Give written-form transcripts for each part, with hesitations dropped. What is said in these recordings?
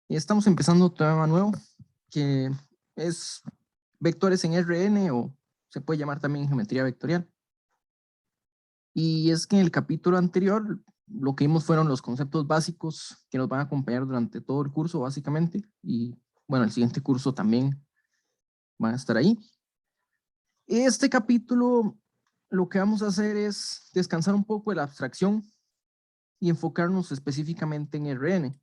Estamos empezando un tema nuevo que es vectores en RN o se puede llamar también geometría vectorial. Y es que en el capítulo anterior lo que vimos fueron los conceptos básicos que nos van a acompañar durante todo el curso básicamente, y bueno, el siguiente curso también van a estar ahí. Este capítulo lo que vamos a hacer es descansar un poco de la abstracción y enfocarnos específicamente en RN,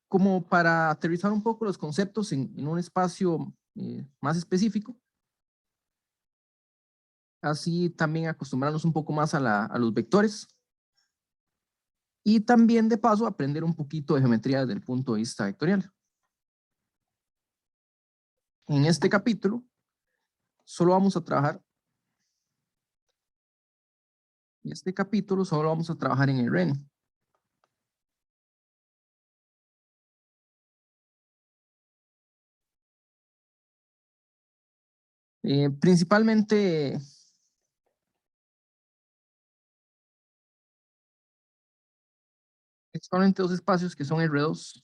como para aterrizar un poco los conceptos en un espacio más específico. Así también acostumbrarnos un poco más a los vectores. Y también de paso aprender un poquito de geometría desde el punto de vista vectorial. En este capítulo solo vamos a trabajar en RN. Principalmente dos espacios que son R2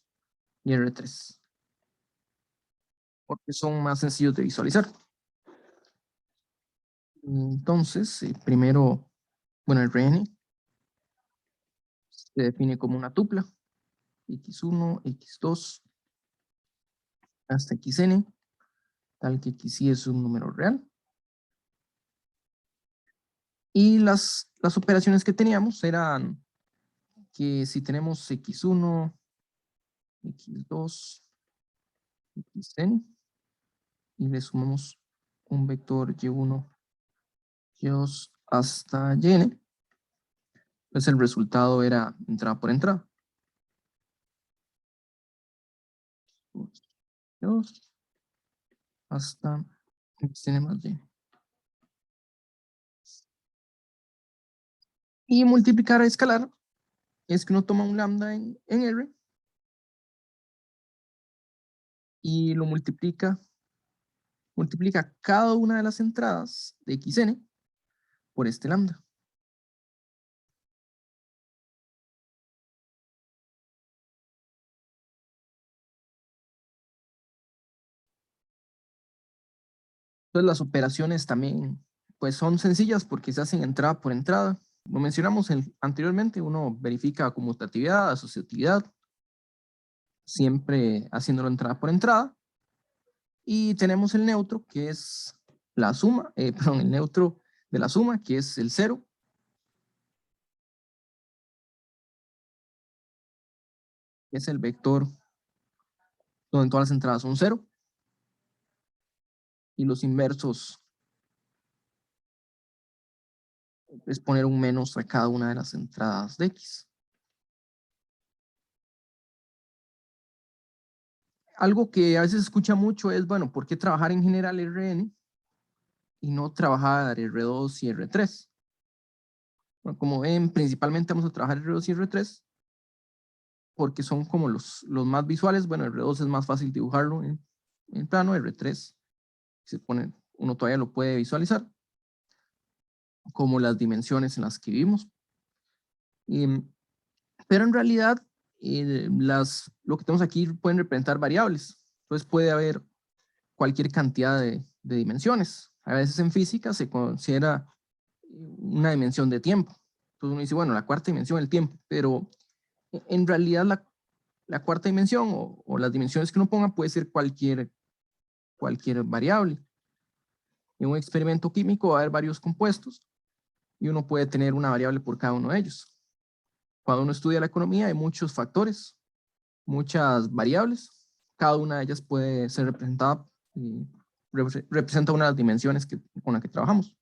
y R3, porque son más sencillos de visualizar. Entonces, primero, bueno, el RN se define como una tupla, x1, x2, hasta xn, tal que xy es un número real. Y las operaciones que teníamos eran que si tenemos x1, x2, xn, y le sumamos un vector y1, y2 hasta yn, pues el resultado era entrada por entrada. Y2 hasta xn más y. Y multiplicar a escalar es que uno toma un lambda en R y lo multiplica cada una de las entradas de xn por este lambda. Entonces las operaciones también pues son sencillas porque se hacen entrada por entrada. Lo mencionamos anteriormente, uno verifica conmutatividad, asociatividad, siempre haciéndolo entrada por entrada. Y tenemos el neutro, que es la suma, perdón, el neutro de la suma, que es el 0. Que es el vector donde todas las entradas son 0. Y los inversos es poner un menos a cada una de las entradas de x. Algo que a veces se escucha mucho es, bueno, ¿por qué trabajar en general Rn y no trabajar R2 y R3? Bueno, como ven, principalmente vamos a trabajar R2 y R3 porque son como los más visuales. Bueno, R2 es más fácil dibujarlo en plano, R3 se pone, uno todavía lo puede visualizar, como las dimensiones en las que vivimos. Pero en realidad, lo que tenemos aquí pueden representar variables. Entonces puede haber cualquier cantidad de dimensiones. A veces en física se considera una dimensión de tiempo. Entonces uno dice, bueno, la cuarta dimensión el tiempo, pero en realidad la cuarta dimensión o las dimensiones que uno ponga puede ser cualquier variable. En un experimento químico va a haber varios compuestos y uno puede tener una variable por cada uno de ellos. Cuando uno estudia la economía hay muchos factores, muchas variables, cada una de ellas puede ser representada y representa una de las dimensiones con las que trabajamos.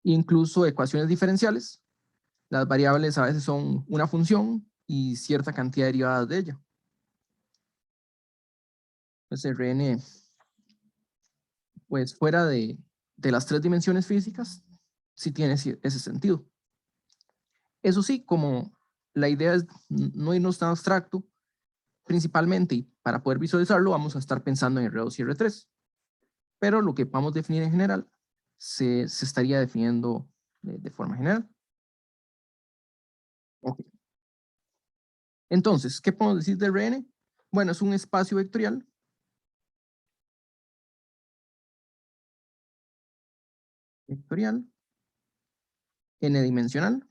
Incluso ecuaciones diferenciales, las variables a veces son una función y cierta cantidad de derivadas de ella. Pues Rn, pues fuera de las tres dimensiones físicas, sí tiene ese sentido. Eso sí, como la idea es no irnos tan abstracto, principalmente, y para poder visualizarlo, vamos a estar pensando en R2 y R3. Pero lo que vamos a definir en general se estaría definiendo de forma general. Okay. Entonces, ¿qué podemos decir de Rn? Bueno, es un espacio vectorial n-dimensional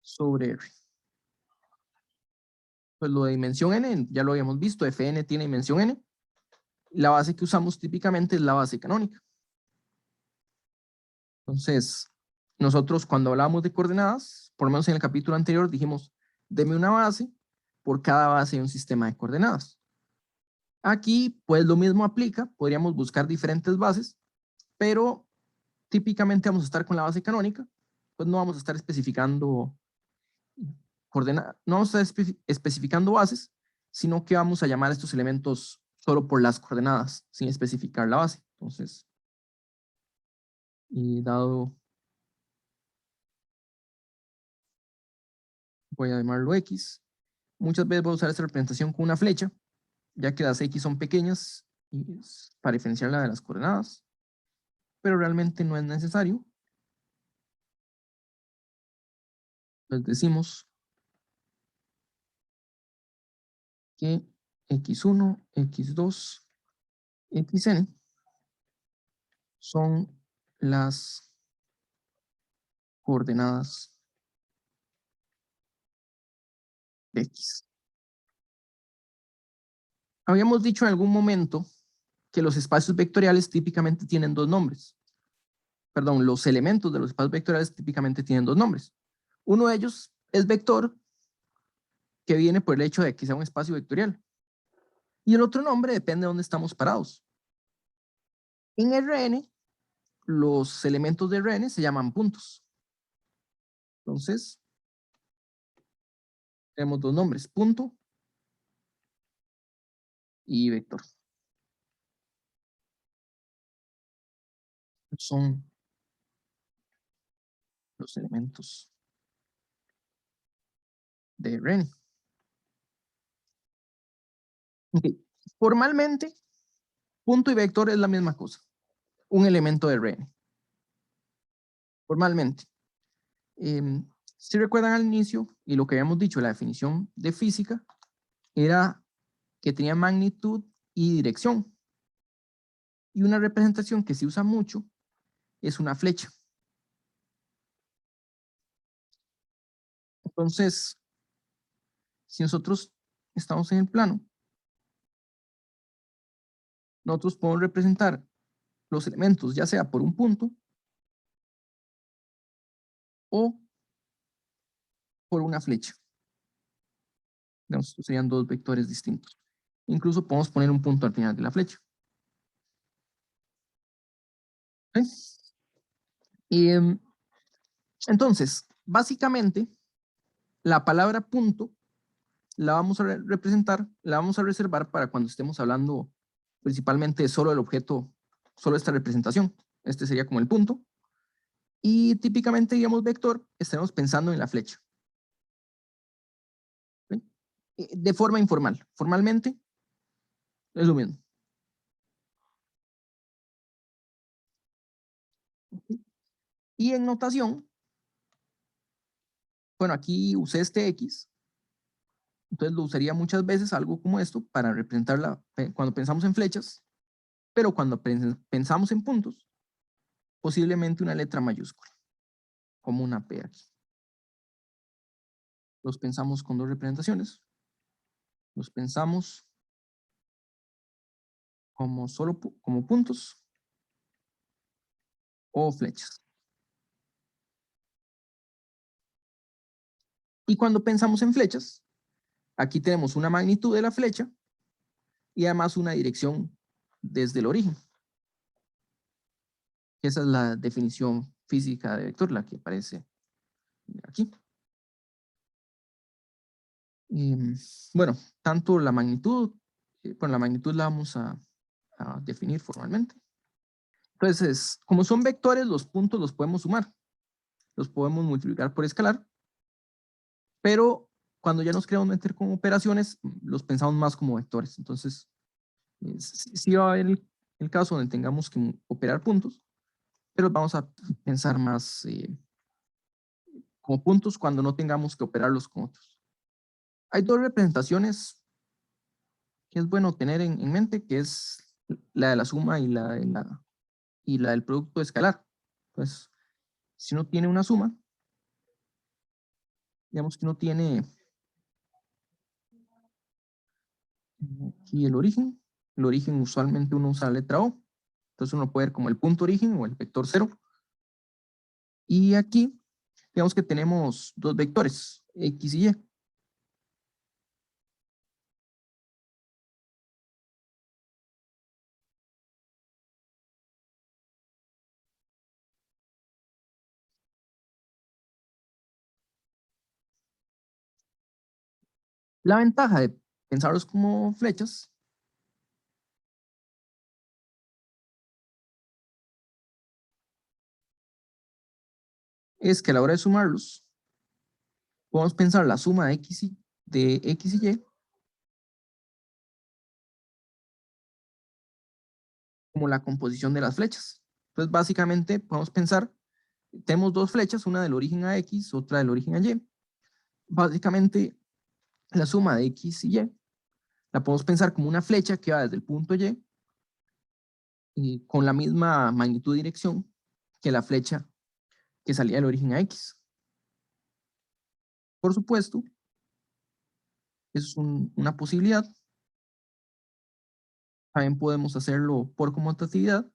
sobre R. Pues lo de dimensión n ya lo habíamos visto, Fn tiene dimensión n. La base que usamos típicamente es la base canónica. Entonces, nosotros cuando hablábamos de coordenadas, por lo menos en el capítulo anterior dijimos, deme una base por cada base de un sistema de coordenadas. Aquí, pues lo mismo aplica, podríamos buscar diferentes bases, pero típicamente vamos a estar con la base canónica, pues no vamos a estar especificando coordenadas, no vamos a estar especificando bases, sino que vamos a llamar a estos elementos solo por las coordenadas, sin especificar la base. Entonces, y dado, voy a llamarlo X, muchas veces voy a usar esta representación con una flecha, ya que las X son pequeñas y para diferenciarla de las coordenadas, pero realmente no es necesario. Les decimos que X1, X2, Xn son las coordenadas de X. Habíamos dicho en algún momento que los espacios vectoriales típicamente tienen dos nombres. Perdón, los elementos de los espacios vectoriales típicamente tienen dos nombres. Uno de ellos es vector, que viene por el hecho de que sea un espacio vectorial. Y el otro nombre depende de dónde estamos parados. En Rn, los elementos de Rn se llaman puntos. Entonces, tenemos dos nombres, punto y vector. Son los elementos de Rn. Okay. Formalmente, punto y vector es la misma cosa. Un elemento de Rn. Formalmente. Si recuerdan al inicio, y lo que habíamos dicho, la definición de física era que tenía magnitud y dirección. Y una representación que se usa mucho es una flecha. Entonces, si nosotros estamos en el plano, nosotros podemos representar los elementos ya sea por un punto o por una flecha. Digamos, serían dos vectores distintos. Incluso podemos poner un punto al final de la flecha. ¿Sí? Y, entonces, básicamente, la palabra punto la vamos a representar, la vamos a reservar para cuando estemos hablando principalmente solo del objeto, solo esta representación. Este sería como el punto. Y típicamente, digamos, vector, estaremos pensando en la flecha. ¿Sí? De forma informal. Formalmente, es lo mismo. Y en notación, bueno, aquí usé este X, entonces lo usaría muchas veces algo como esto para representarla cuando pensamos en flechas, pero cuando pensamos en puntos, posiblemente una letra mayúscula, como una P aquí. Los pensamos con dos representaciones. Los pensamos como solo como puntos o flechas. Y cuando pensamos en flechas, aquí tenemos una magnitud de la flecha y además una dirección desde el origen. Esa es la definición física de vector, la que aparece aquí. Bueno, tanto la magnitud, la magnitud la vamos a definir formalmente. Entonces, como son vectores, los puntos los podemos sumar. Los podemos multiplicar por escalar. Pero cuando ya nos queremos meter con operaciones, los pensamos más como vectores. Entonces, sí va a haber el caso donde tengamos que operar puntos, pero vamos a pensar más como puntos cuando no tengamos que operarlos con otros. Hay dos representaciones que es bueno tener en mente, que es la de la suma y la del producto escalar. Entonces, si uno tiene una suma, digamos que uno tiene aquí el origen usualmente uno usa la letra O, entonces uno puede ver como el punto origen o el vector 0. Y aquí, digamos que tenemos dos vectores, X y Y. La ventaja de pensarlos como flechas es que a la hora de sumarlos, podemos pensar la suma de X y Y como la composición de las flechas. Entonces, básicamente, podemos pensar, tenemos dos flechas, una del origen a X, otra del origen a Y. Básicamente, la suma de X y Y la podemos pensar como una flecha que va desde el punto Y con la misma magnitud de dirección que la flecha que salía del origen a X. Por supuesto, eso es una posibilidad. También podemos hacerlo por conmutatividad.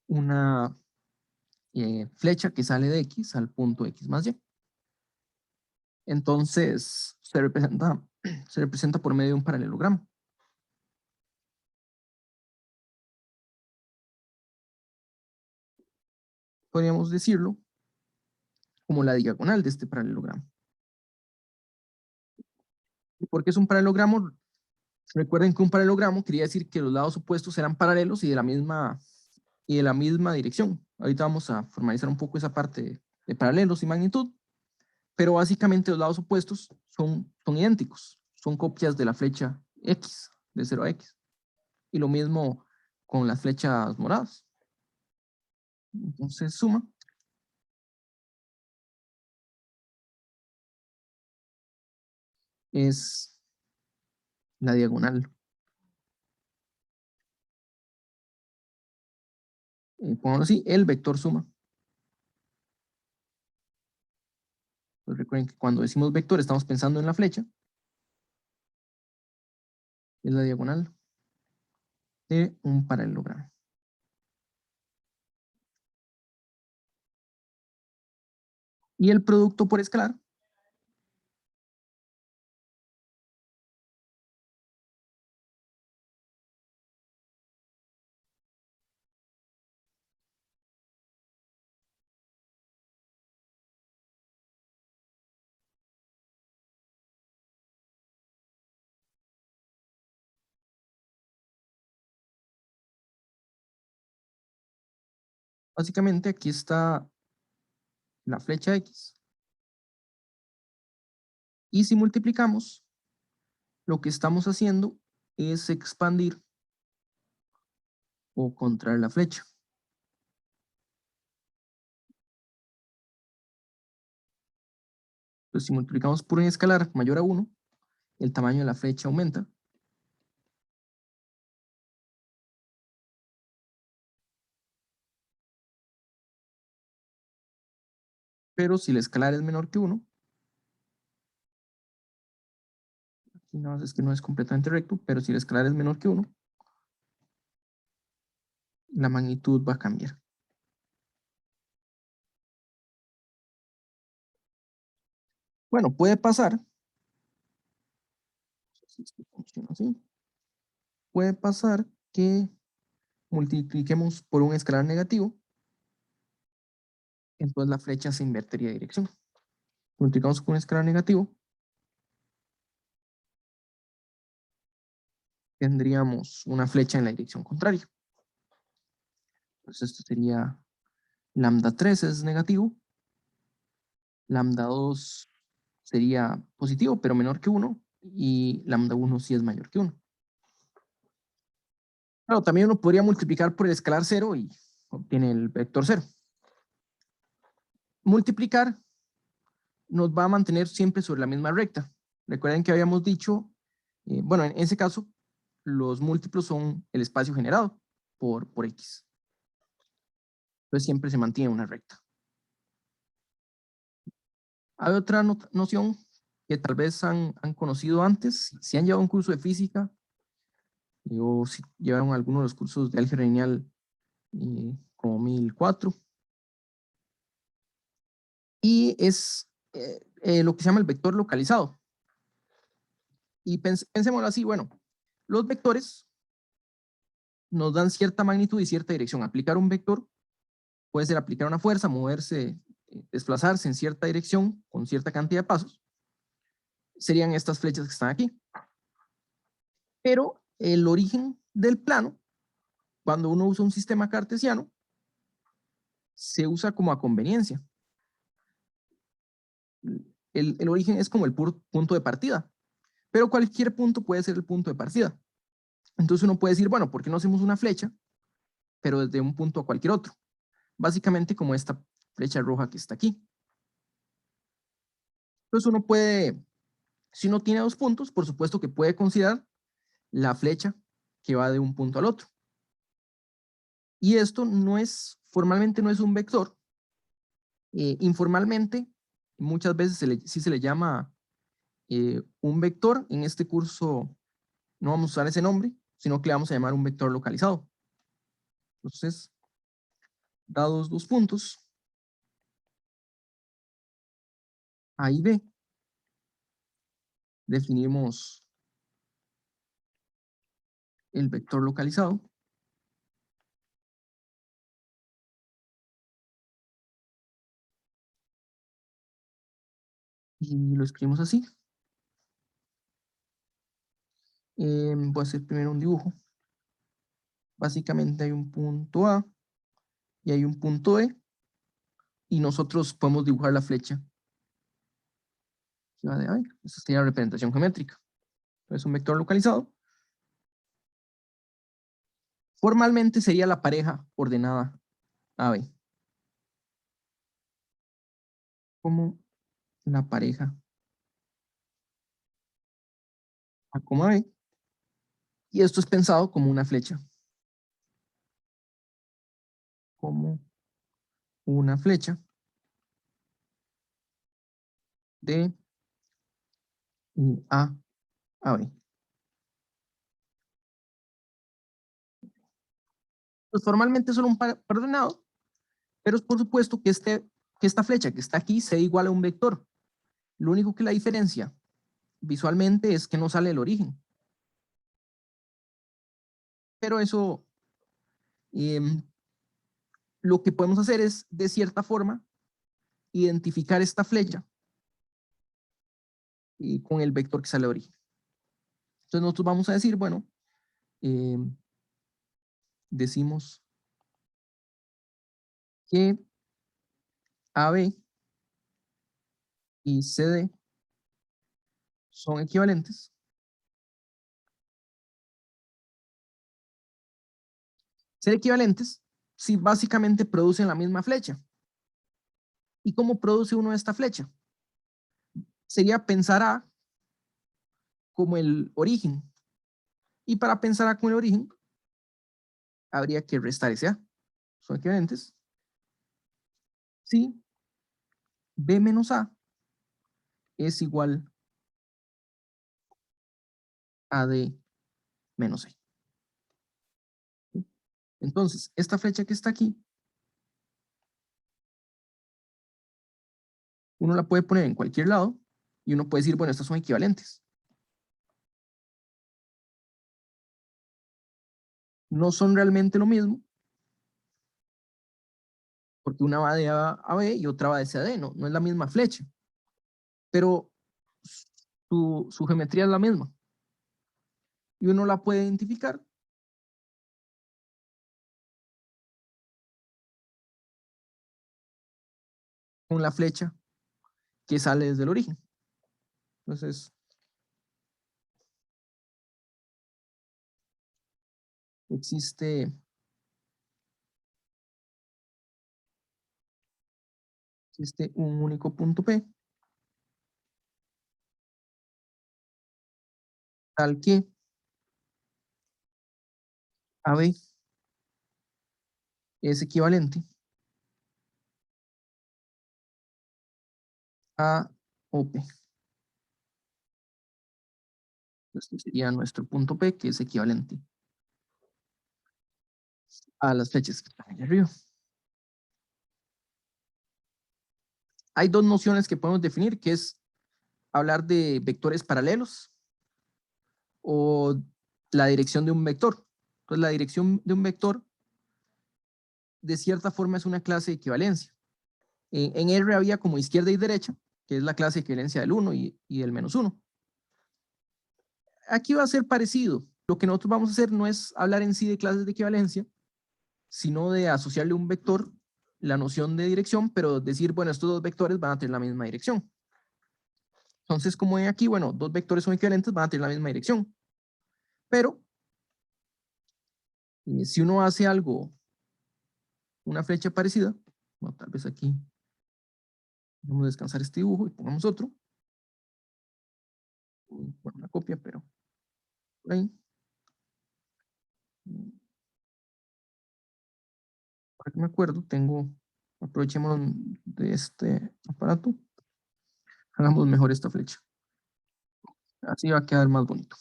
Una flecha que sale de X al punto X más Y. Entonces, se representa por medio de un paralelogramo. Podríamos decirlo como la diagonal de este paralelogramo. ¿Y por qué es un paralelogramo? Recuerden que un paralelogramo quería decir que los lados opuestos eran paralelos y de la misma dirección. Ahorita vamos a formalizar un poco esa parte de paralelos y magnitud, pero básicamente los lados opuestos son idénticos, son copias de la flecha X, de 0 a X. Y lo mismo con las flechas moradas. Entonces suma es la diagonal. Pongámoslo así, el vector suma. Pues recuerden que cuando decimos vector estamos pensando en la flecha. Es la diagonal de un paralelogramo. Y el producto por escalar básicamente aquí está la flecha X. Y si multiplicamos, lo que estamos haciendo es expandir o contraer la flecha. Entonces, si multiplicamos por un escalar mayor a 1, el tamaño de la flecha aumenta. Pero si el escalar es menor que 1, aquí no, es que no es completamente recto, pero si el escalar es menor que 1, la magnitud va a cambiar. Bueno, puede pasar, si es que funciona así, puede pasar que multipliquemos por un escalar negativo, entonces la flecha se invertiría de dirección. Multiplicamos por un escalar negativo, tendríamos una flecha en la dirección contraria. Entonces esto sería lambda 3 es negativo, lambda 2 sería positivo, pero menor que 1, y lambda 1 sí es mayor que 1. Claro, también uno podría multiplicar por el escalar 0 y obtiene el vector 0. Multiplicar nos va a mantener siempre sobre la misma recta. Recuerden que habíamos dicho, bueno, en ese caso, los múltiplos son el espacio generado por X. Entonces siempre se mantiene una recta. Hay otra noción que tal vez han conocido antes, si han llevado un curso de física, o si llevaron algunos de los cursos de álgebra lineal como 1004. Y es lo que se llama el vector localizado. Y pensémoslo así, bueno, los vectores nos dan cierta magnitud y cierta dirección. Aplicar un vector puede ser aplicar una fuerza, moverse, desplazarse en cierta dirección con cierta cantidad de pasos. Serían estas flechas que están aquí. Pero el origen del plano, cuando uno usa un sistema cartesiano, se usa como a conveniencia. El origen es como el punto de partida, pero cualquier punto puede ser el punto de partida. Entonces uno puede decir, bueno, ¿por qué no hacemos una flecha, pero desde un punto a cualquier otro? Básicamente como esta flecha roja que está aquí. Entonces uno puede, si uno tiene dos puntos, por supuesto que puede considerar la flecha que va de un punto al otro. Y esto no es, formalmente no es un vector. Informalmente, muchas veces sí se le llama un vector. En este curso no vamos a usar ese nombre, sino que le vamos a llamar un vector localizado. Entonces, dados dos puntos, A y B, definimos el vector localizado. Y lo escribimos así. Voy a hacer primero un dibujo. Básicamente hay un punto A y hay un punto E. Y nosotros podemos dibujar la flecha que va de ahí. Esa sería la representación geométrica. Es un vector localizado. Formalmente sería la pareja ordenada AB. Como la pareja A, B. Y esto es pensado como una flecha. Como una flecha de A a B. Pues formalmente es solo un par ordenado, pero es por supuesto que, que esta flecha que está aquí sea igual a un vector. Lo único que la diferencia visualmente es que no sale el origen. Pero eso, lo que podemos hacer es, de cierta forma, identificar esta flecha con el vector que sale de origen. Entonces nosotros vamos a decir, bueno, decimos que AB y CD son equivalentes. Ser equivalentes si básicamente producen la misma flecha. ¿Y cómo produce uno esta flecha? Sería pensar A como el origen. Y para pensar A como el origen, habría que restar ese A. Son equivalentes. Si B menos A es igual a D menos C. Entonces, esta flecha que está aquí, uno la puede poner en cualquier lado y uno puede decir, bueno, estas son equivalentes. No son realmente lo mismo, porque una va de A a B y otra va de C a D, no es la misma flecha, pero su geometría es la misma. Y uno la puede identificar con la flecha que sale desde el origen. Entonces, existe existe un único punto P, tal que AB es equivalente a OP. Este sería nuestro punto P, que es equivalente a las flechas que están ahí arriba. Hay dos nociones que podemos definir, que es hablar de vectores paralelos o la dirección de un vector. Entonces, la dirección de un vector, de cierta forma, es una clase de equivalencia. En R había como izquierda y derecha, que es la clase de equivalencia del 1 y del -1. Aquí va a ser parecido. Lo que nosotros vamos a hacer no es hablar en sí de clases de equivalencia, sino de asociarle a un vector la noción de dirección, pero decir, bueno, estos dos vectores van a tener la misma dirección. Entonces, como ven aquí, bueno, dos vectores son equivalentes, van a tener la misma dirección. Pero, si uno hace algo, una flecha parecida, bueno, tal vez aquí, vamos a descansar este dibujo y pongamos otro. Bueno, una copia, pero por ahí. Para que me acuerdo, aprovechemos de este aparato, hagamos mejor esta flecha. Así va a quedar más bonito.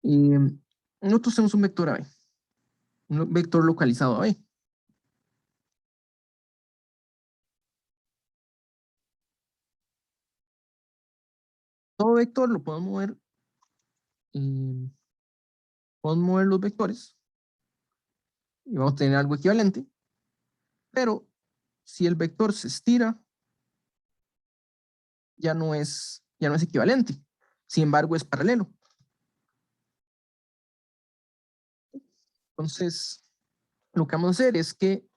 Nosotros tenemos un vector AB, un vector localizado AB. Todo vector lo podemos mover los vectores y vamos a tener algo equivalente, pero si el vector se estira, ya no es equivalente. Sin embargo, es paralelo. Entonces, lo que vamos a hacer es que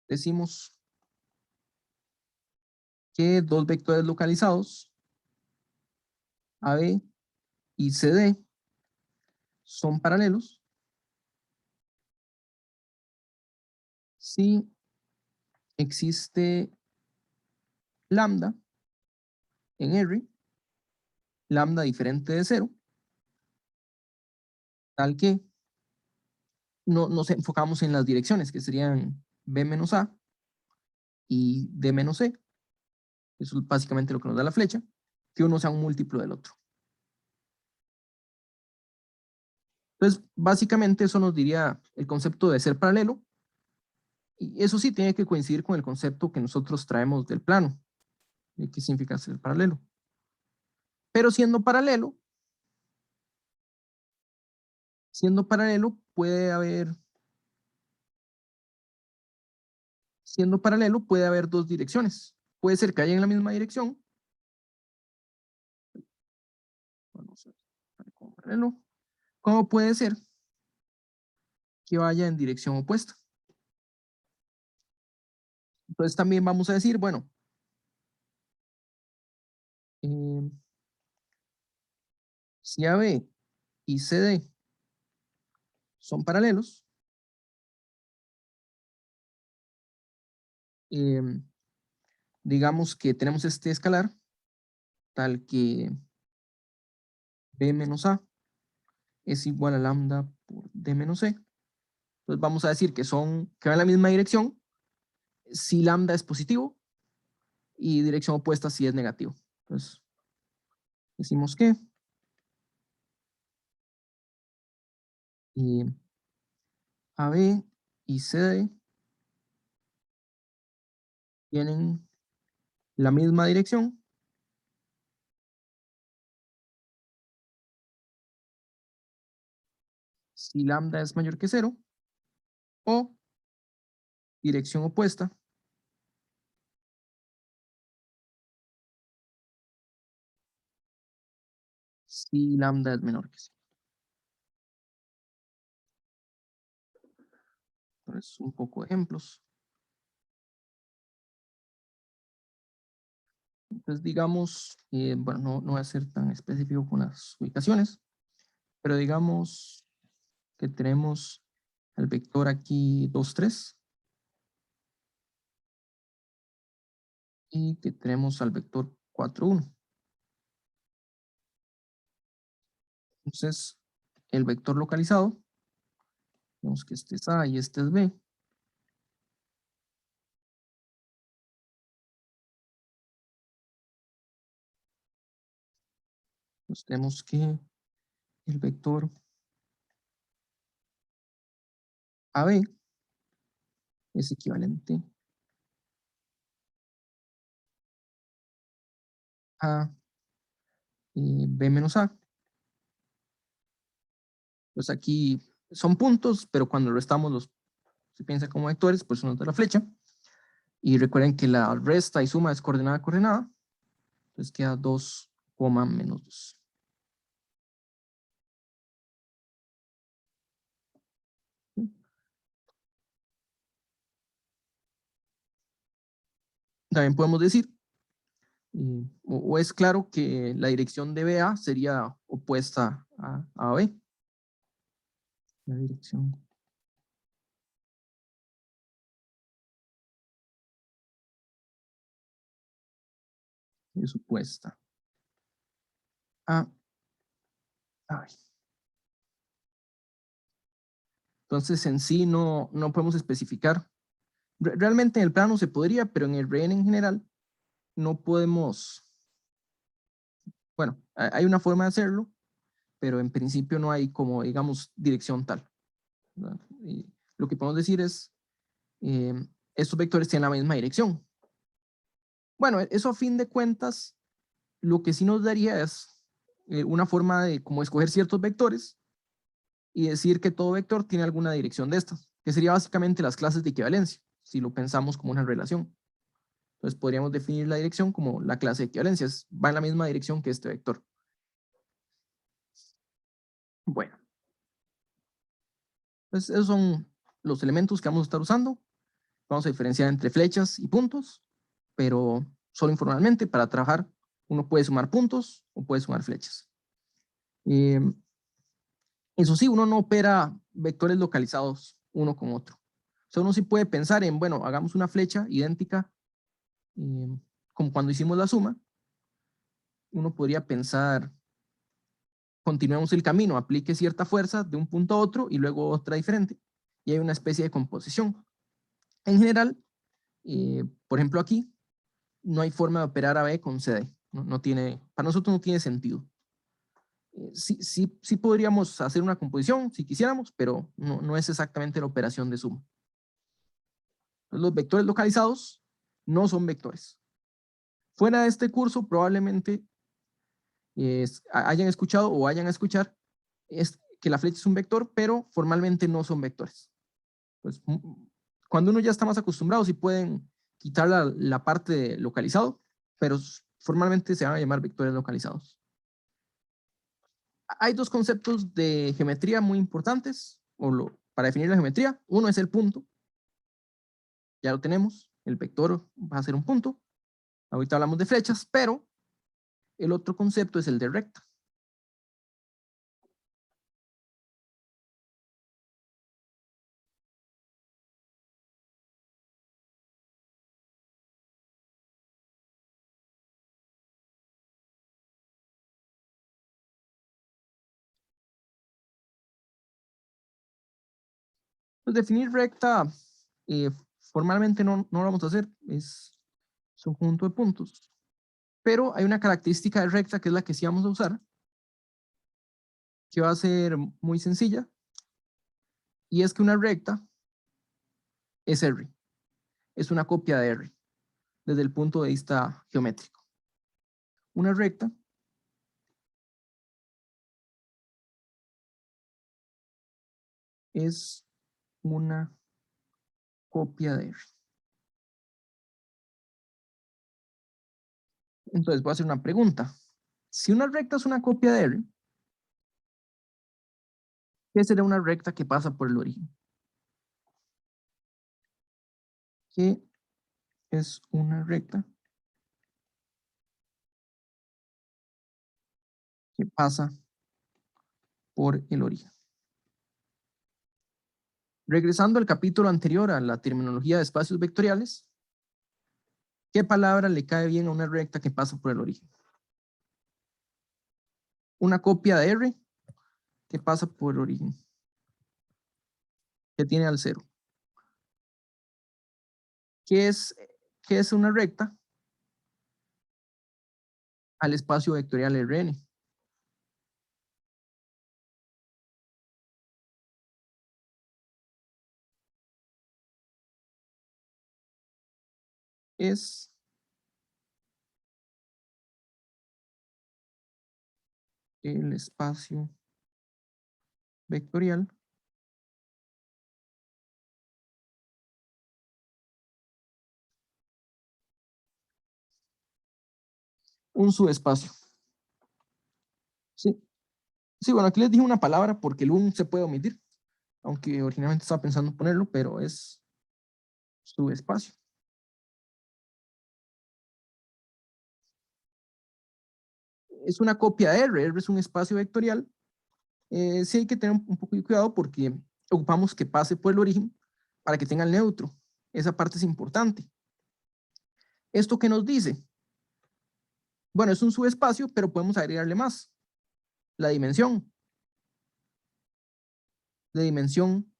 decimos que dos vectores localizados, AB y CD, son paralelos si existe lambda en R, lambda diferente de 0, tal que no nos enfocamos en las direcciones, que serían B menos A y D menos C. Eso es básicamente lo que nos da la flecha, que uno sea un múltiplo del otro. Entonces, básicamente eso nos diría el concepto de ser paralelo, y eso sí tiene que coincidir con el concepto que nosotros traemos del plano, de qué significa ser paralelo. Pero siendo paralelo puede haber dos direcciones. Puede ser que haya en la misma dirección. Vamos a ver como paralelo. ¿Cómo puede ser que vaya en dirección opuesta? Entonces también vamos a decir, bueno, eh, si AB y CD son paralelos, digamos que tenemos este escalar, tal que B menos A es igual a lambda por D menos C. Entonces vamos a decir que van en la misma dirección si lambda es positivo y dirección opuesta si es negativo. Entonces decimos que AB y CD tienen la misma dirección si lambda es mayor que 0 o dirección opuesta si lambda es menor que 0. Entonces, un poco de ejemplos. Entonces, digamos, bueno, no voy a ser tan específico con las ubicaciones, pero digamos que tenemos al vector aquí 2, 3. Y que tenemos al vector 4, 1. Entonces, el vector localizado, vemos que este es A y este es B. Entonces tenemos que el vector AB es equivalente a B menos A. Pues aquí son puntos, pero cuando restamos los, se piensa como vectores, pues uno de la flecha. Y recuerden que la resta y suma es coordenada a coordenada. Entonces queda 2, menos 2. También podemos decir, o es claro que la dirección de BA sería opuesta a B. La dirección es opuesta a B. Entonces en sí no podemos especificar. Realmente en el plano se podría, pero en el RN en general no podemos. Bueno, hay una forma de hacerlo, pero en principio no hay como, digamos, dirección tal. Y lo que podemos decir es, eh, estos vectores tienen la misma dirección. Bueno, eso a fin de cuentas, lo que sí nos daría es una forma de como escoger ciertos vectores y decir que todo vector tiene alguna dirección de estas, que sería básicamente las clases de equivalencia, si lo pensamos como una relación. Entonces podríamos definir la dirección como la clase de equivalencia, va en la misma dirección que este vector. Bueno, pues esos son los elementos que vamos a estar usando. Vamos a diferenciar entre flechas y puntos, pero solo informalmente para trabajar uno puede sumar puntos o puede sumar flechas. Eh, Eso sí, uno no opera vectores localizados uno con otro. O sea, uno sí puede pensar en, bueno, hagamos una flecha idéntica, como cuando hicimos la suma. Uno podría pensar, continuemos el camino, aplique cierta fuerza de un punto a otro y luego otra diferente. Y hay una especie de composición. En general, por ejemplo aquí, no hay forma de operar a B con CD. No tiene, para nosotros no tiene sentido. Sí podríamos hacer una composición si quisiéramos, pero no es exactamente la operación de suma. Los vectores localizados no son vectores. Fuera de este curso, probablemente hayan escuchado o vayan a escuchar que la flecha es un vector, pero formalmente no son vectores. Pues, cuando uno ya está más acostumbrado, sí pueden quitar la parte de localizado, pero formalmente se van a llamar vectores localizados. Hay dos conceptos de geometría muy importantes para definir la geometría. Uno es el punto, ya lo tenemos, el vector va a ser un punto. Ahorita hablamos de flechas, pero el otro concepto es el de recta. Pues definir recta, eh, formalmente no lo vamos a hacer, es un conjunto de puntos. Pero hay una característica de recta que es la que sí vamos a usar, que va a ser muy sencilla, y es que una recta es R, es una copia de R, desde el punto de vista geométrico. Una recta es una copia de R. Entonces voy a hacer una pregunta. Si una recta es una copia de R, ¿qué será una recta que pasa por el origen? ¿Qué es una recta que pasa por el origen? Regresando al capítulo anterior a la terminología de espacios vectoriales, ¿qué palabra le cae bien a una recta que pasa por el origen? Una copia de R que pasa por el origen, que tiene al cero. ¿Qué es una recta? Al espacio vectorial Rn. Es el espacio vectorial un subespacio. Sí, sí, bueno, aquí les dije una palabra porque el un se puede omitir, aunque originalmente estaba pensando en ponerlo, pero es subespacio. Es una copia de R, R es un espacio vectorial. Sí hay que tener un poco de cuidado porque ocupamos que pase por el origen para que tenga el neutro. Esa parte es importante. ¿Esto qué nos dice? Bueno, es un subespacio, pero podemos agregarle más. La dimensión. De dimensión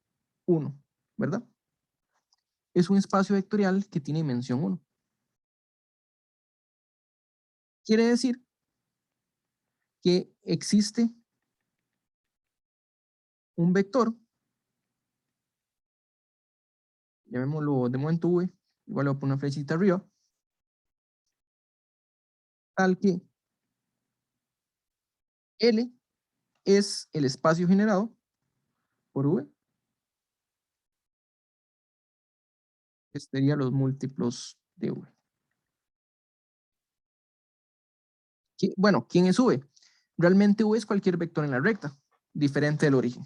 1, ¿verdad? Es un espacio vectorial que tiene dimensión 1. Quiere decir que existe un vector, llamémoslo de momento V, igual le voy a poner una flechita arriba, tal que L es el espacio generado por V, que serían los múltiplos de V. Bueno, ¿quién es V? Realmente V es cualquier vector en la recta, diferente del origen.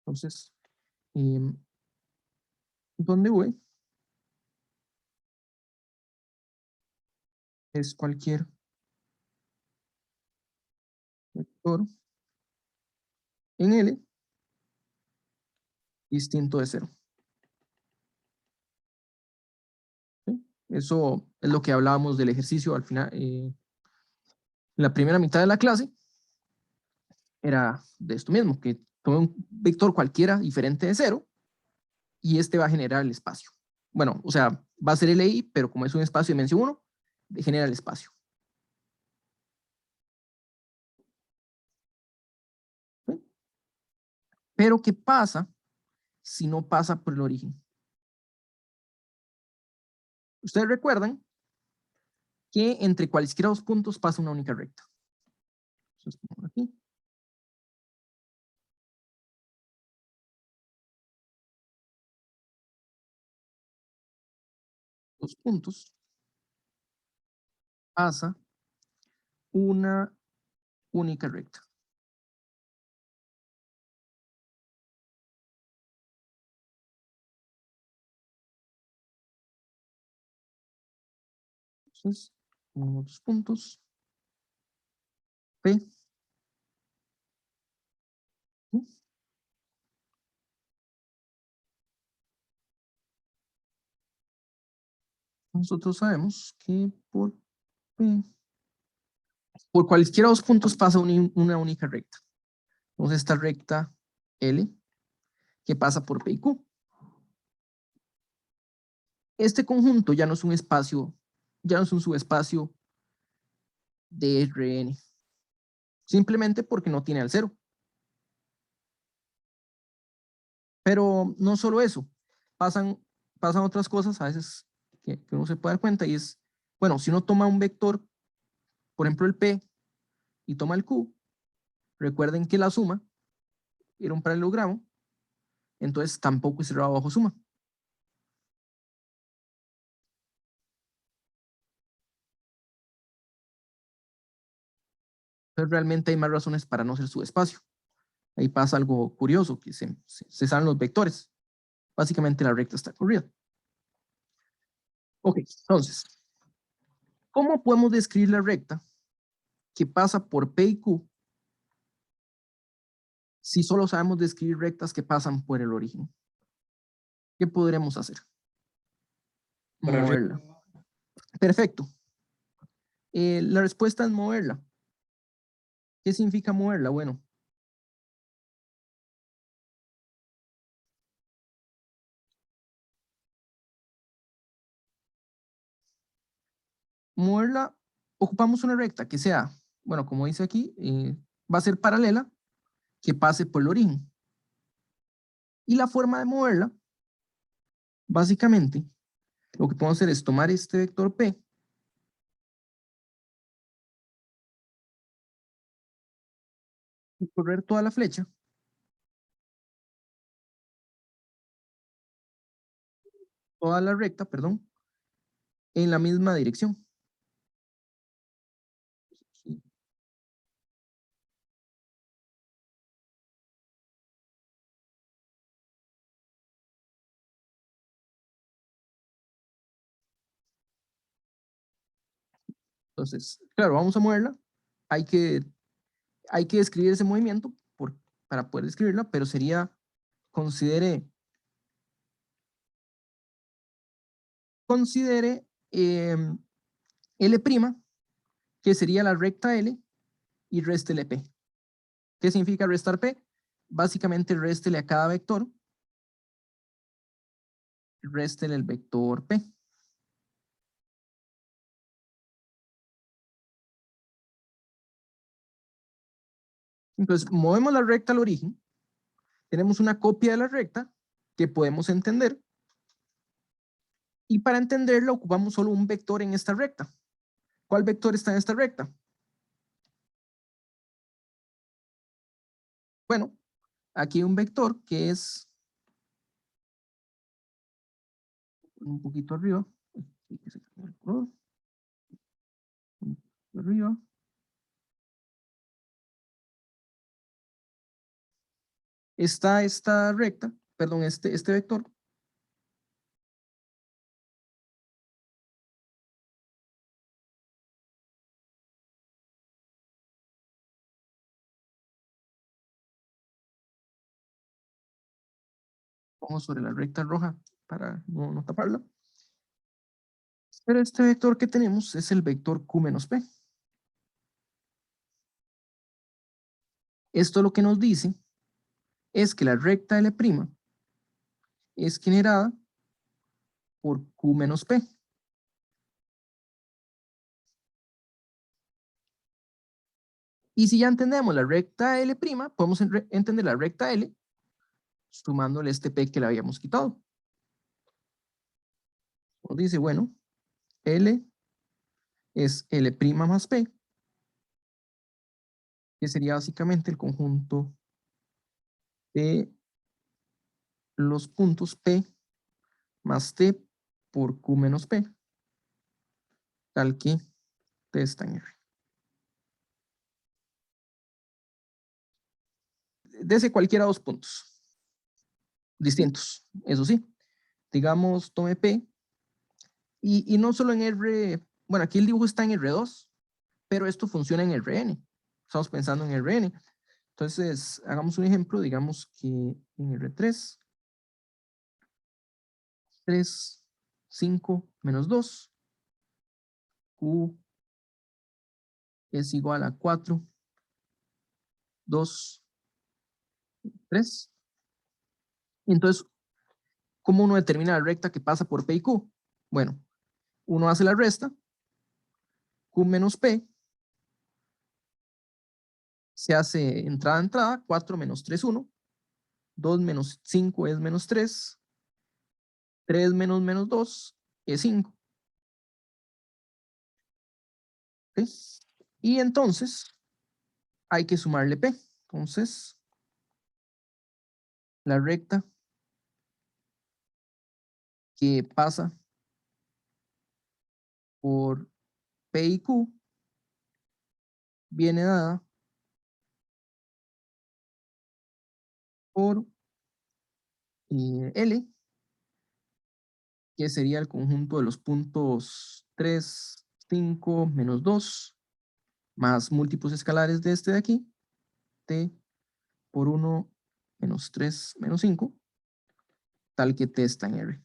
Entonces, ¿dónde V es cualquier vector en L distinto de 0. ¿Sí? Eso es lo que hablábamos del ejercicio al final. La primera mitad de la clase era de esto mismo, que tome un vector cualquiera diferente de 0 y este va a generar el espacio. Bueno, o sea, va a ser LI, pero como es un espacio de dimensión 1, genera el espacio. ¿Sí? Pero ¿qué pasa si no pasa por el origen? Ustedes recuerdan que entre cualesquiera dos puntos pasa una única recta. Entonces, aquí. Dos puntos pasa una única recta. Entonces, unos puntos P. ¿Sí? Nosotros sabemos que por P, por cualesquiera dos puntos pasa una única recta. Entonces esta recta L que pasa por P y Q. Este conjunto ya no es un espacio, ya no es un subespacio de Rn. Simplemente porque no tiene al cero. Pero no solo eso, pasan otras cosas a veces que uno se puede dar cuenta y es, bueno, si uno toma un vector, por ejemplo el P, y toma el Q, recuerden que la suma era un paralelogramo, entonces tampoco es cerrado bajo suma. Entonces realmente hay más razones para no ser subespacio. Ahí pasa algo curioso, que se salen los vectores. Básicamente la recta está corrida. Ok, entonces, ¿cómo podemos describir la recta que pasa por P y Q si solo sabemos describir rectas que pasan por el origen? ¿Qué podremos hacer? Para arriba. Moverla. Perfecto. La respuesta es moverla. ¿Qué significa moverla? Bueno, moverla, ocupamos una recta que sea, bueno, como dice aquí, va a ser paralela, que pase por el origen. Y la forma de moverla, básicamente, lo que podemos hacer es tomar este vector P y correr toda la flecha, toda la recta, perdón, en la misma dirección. Entonces, claro, vamos a moverla. Hay que, hay que describir ese movimiento para poder describirla, pero sería, considere L', que sería la recta L, y réstele P. ¿Qué significa restar P? Básicamente réstele a cada vector, réstele el vector P. Entonces, movemos la recta al origen, tenemos una copia de la recta que podemos entender, y para entenderla ocupamos solo un vector en esta recta. ¿Cuál vector está en esta recta? Bueno, aquí hay un vector que es un poquito arriba. Arriba. Está esta recta, perdón, este vector. Vamos sobre la recta roja para no taparla. Pero este vector que tenemos es el vector Q menos P. Esto lo que nos dice es que la recta L' es generada por Q menos P. Y si ya entendemos la recta L', podemos entender la recta L sumándole este P que le habíamos quitado. Nos dice, bueno, L es L' más P, que sería básicamente el conjunto de los puntos P más T por Q menos P, tal que T está en R. Dese cualquiera de dos puntos distintos, eso sí. Digamos, tome P y no solo en R, bueno, aquí el dibujo está en R2, pero esto funciona en Rn. Estamos pensando en Rn. Entonces, hagamos un ejemplo, digamos que en R3, 3, 5, menos 2, Q es igual a 4, 2, 3. Entonces, ¿cómo uno determina la recta que pasa por P y Q? Bueno, uno hace la resta, Q menos P, se hace entrada a entrada, 4 menos 3, 1, 2 menos 5 es menos 3, 3 menos menos 2 es 5. ¿Okay? Y entonces hay que sumarle P. Entonces, la recta que pasa por P y Q viene dada por L, que sería el conjunto de los puntos 3, 5, menos 2, más múltiplos escalares de este de aquí, T, por 1 menos 3 menos 5, tal que t está en R.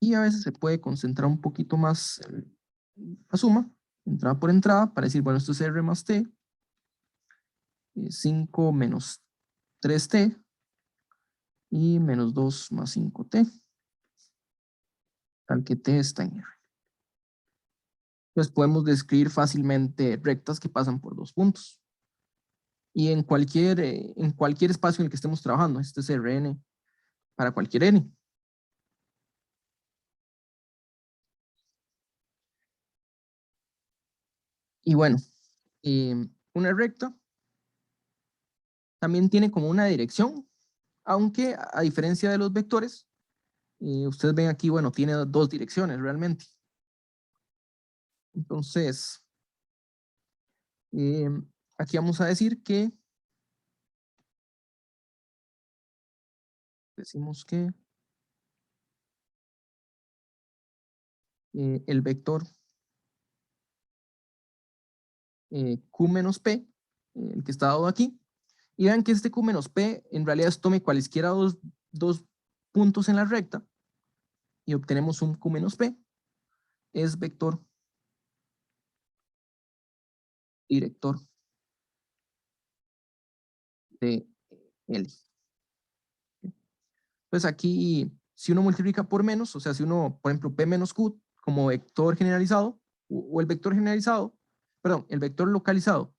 Y a veces se puede concentrar un poquito más la suma, entrada por entrada, para decir, bueno, esto es R más T, 5 menos 3T, y menos 2 más 5T, tal que T está en R. Entonces podemos describir fácilmente rectas que pasan por 2 puntos. Y en cualquier espacio en el que estemos trabajando, este es Rn para cualquier n. Y bueno, una recta también tiene como una dirección, aunque a diferencia de los vectores, ustedes ven aquí, bueno, tiene 2 direcciones realmente. Entonces, aquí vamos a decir que decimos que el vector Q menos P, el que está dado aquí, y vean que este Q menos P en realidad tome cualesquiera dos puntos en la recta y obtenemos un Q menos P, es vector director de L. Entonces aquí, si uno multiplica por menos, o sea, si uno, por ejemplo, P menos Q como vector generalizado, o el vector generalizado, perdón, el vector localizado,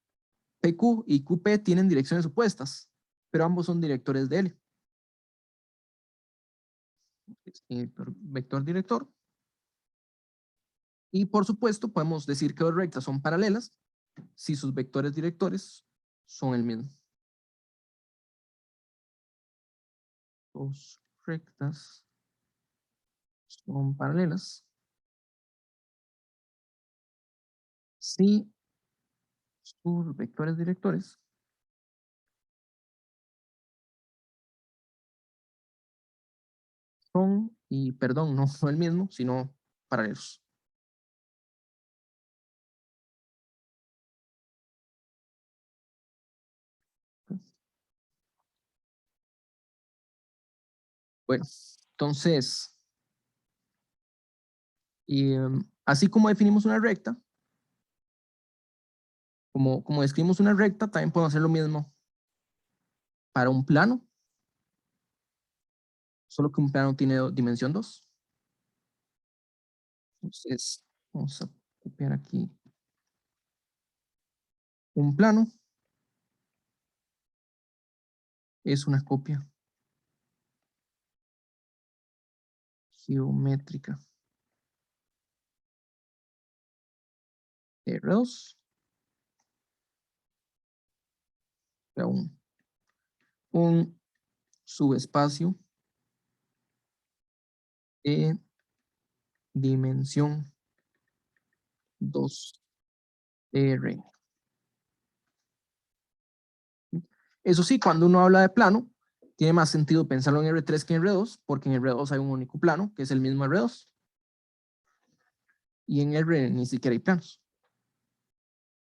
PQ y QP tienen direcciones opuestas, pero ambos son directores de L. Vector director. Y por supuesto, podemos decir que dos rectas son paralelas si sus vectores directores son el mismo. Dos rectas son paralelas si sus vectores directores son, y perdón, no son el mismo, sino paralelos. Bueno, entonces, así como definimos una recta, como describimos una recta, también podemos hacer lo mismo para un plano, solo que un plano tiene dimensión 2. Entonces, vamos a copiar aquí un plano. Es una copia geométrica de R2. O sea, un subespacio de dimensión 2 R. Eso sí, cuando uno habla de plano, tiene más sentido pensarlo en R3 que en R2, porque en R2 hay un único plano, que es el mismo R2. Y en R ni siquiera hay planos.